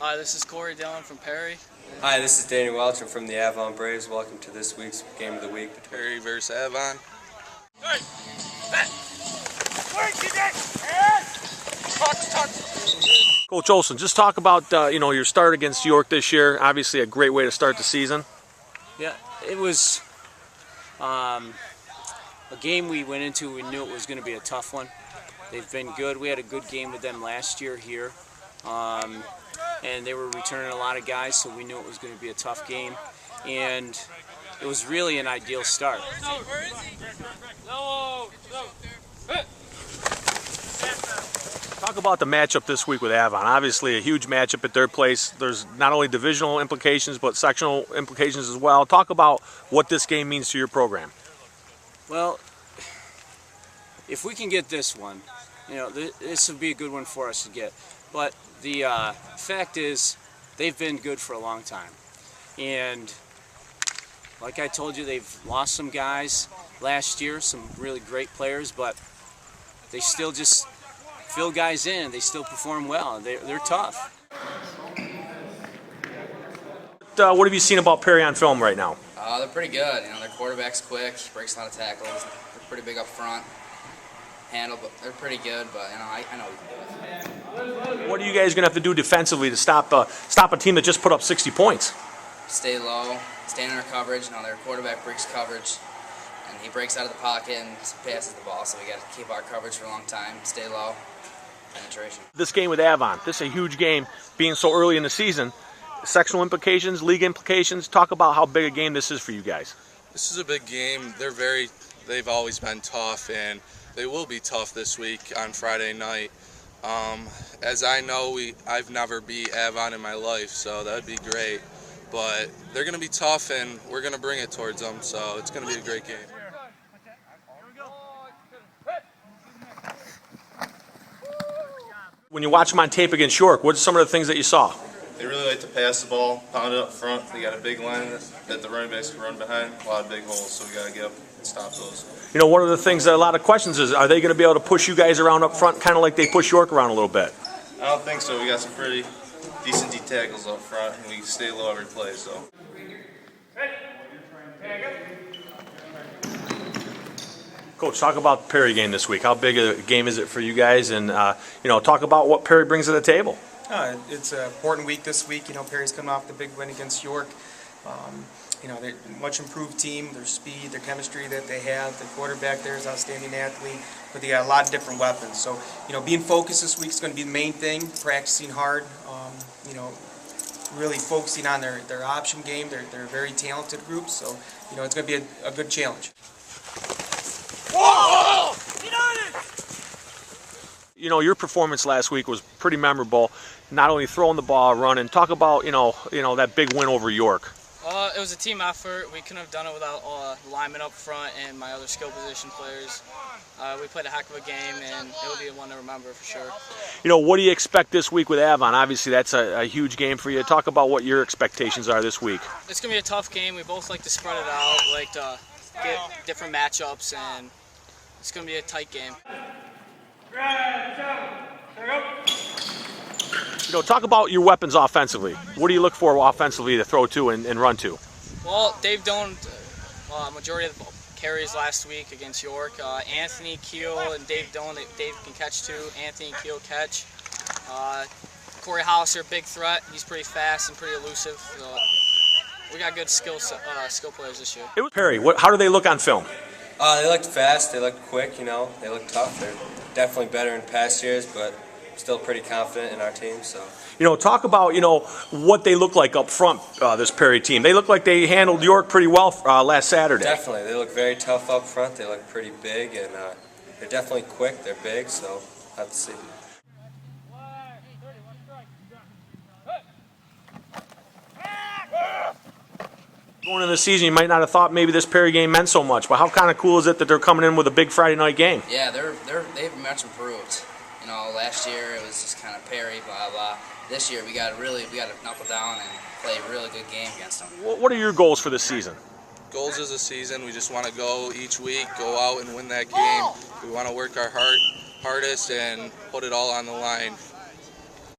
Hi, this is Cory Dillon from Perry. Hi, this is Danny Welch. I'm from the Avon Braves. Welcome to this week's Game of the Week. Perry versus Avon. Coach Ohlson, just talk about your start against York this year. Obviously, a great way to start the season. Yeah, it was a game we went into. We knew it was going to be a tough one. They've been good. We had a good game with them last year here, and they were returning a lot of guys, so we knew it was going to be a tough game. And it was really an ideal start. Talk about the matchup this week with Avon. Obviously, a huge matchup at their place. There's not only divisional implications, but sectional implications as well. Talk about what this game means to your program. Well, if we can get this one, this would be a good one for us to get. But the fact is, they've been good for a long time. And like I told you, they've lost some guys last year, some really great players, but they still just fill guys in. They still perform well. They're tough. What have you seen about Perry on film right now? They're pretty good. Their quarterback's quick, breaks a lot of tackles. They're pretty big up front. But they're pretty good. But I know we can do it. What are you guys going to have to do defensively to stop a team that just put up 60 points? Stay low, stay in our coverage. Their quarterback breaks coverage, and he breaks out of the pocket and passes the ball. So we got to keep our coverage for a long time. Stay low. Penetration. This game with Avon, this is a huge game being so early in the season. Sectional implications, league implications. Talk about how big a game this is for you guys. This is a big game. They've always been tough, and they will be tough this week on Friday night. As I know, I've never beat Avon in my life, so that'd be great. But they're going to be tough, and we're going to bring it towards them, so it's going to be a great game. When you watch them on tape against York, what's some of the things that you saw? They really like to pass the ball, pound it up front. They got a big line that the running backs can run behind, a lot of big holes, so we got to get up and stop those. One of the things that a lot of questions is, are they going to be able to push you guys around up front, kind of like they push York around a little bit? I don't think so. We got some pretty decent D tackles up front, and we can stay low every play. So. Coach, talk about the Perry game this week. How big a game is it for you guys? And, talk about what Perry brings to the table. It's an important week this week. Perry's coming off the big win against York. They're a much improved team. Their speed, their chemistry that they have. The quarterback there is an outstanding athlete, but they got a lot of different weapons. So, being focused this week is going to be the main thing. Practicing hard. Really focusing on their option game. They're a very talented group. So, it's going to be a good challenge. Whoa! Your performance last week was pretty memorable. Not only throwing the ball, running. Talk about that big win over York. It was a team effort. We couldn't have done it without linemen up front and my other skill position players. We played a heck of a game, and it will be one to remember for sure. What do you expect this week with Avon? Obviously, that's a huge game for you. Talk about what your expectations are this week. It's going to be a tough game. We both like to spread it out, like to get different matchups, and it's going to be a tight game. Talk about your weapons offensively. What do you look for offensively to throw to and run to? Well, Dave Dillon, majority of the carries last week against York. Anthony Keel and Dave Dillon, Dave can catch too. Anthony and Keel catch. Corey Hollister, big threat. He's pretty fast and pretty elusive. So we got good skill players this year. Perry, how do they look on film? They looked fast. They looked quick. They look tough. They're definitely better in past years, but still pretty confident in our team. So. Talk about what they look like up front. This Perry team. They look like they handled York pretty well last Saturday. Definitely, they look very tough up front. They look pretty big, and they're definitely quick. They're big, so have to see. Going into the season, you might not have thought maybe this Perry game meant so much, but how kind of cool is it that they're coming in with a big Friday night game? Yeah, they've much improved. Last year it was just kind of Perry, blah blah. This year we got to knuckle down and play a really good game against them. What are your goals for this season? Goals as a season, we just want to go each week, go out and win that game. We want to work our hardest and put it all on the line.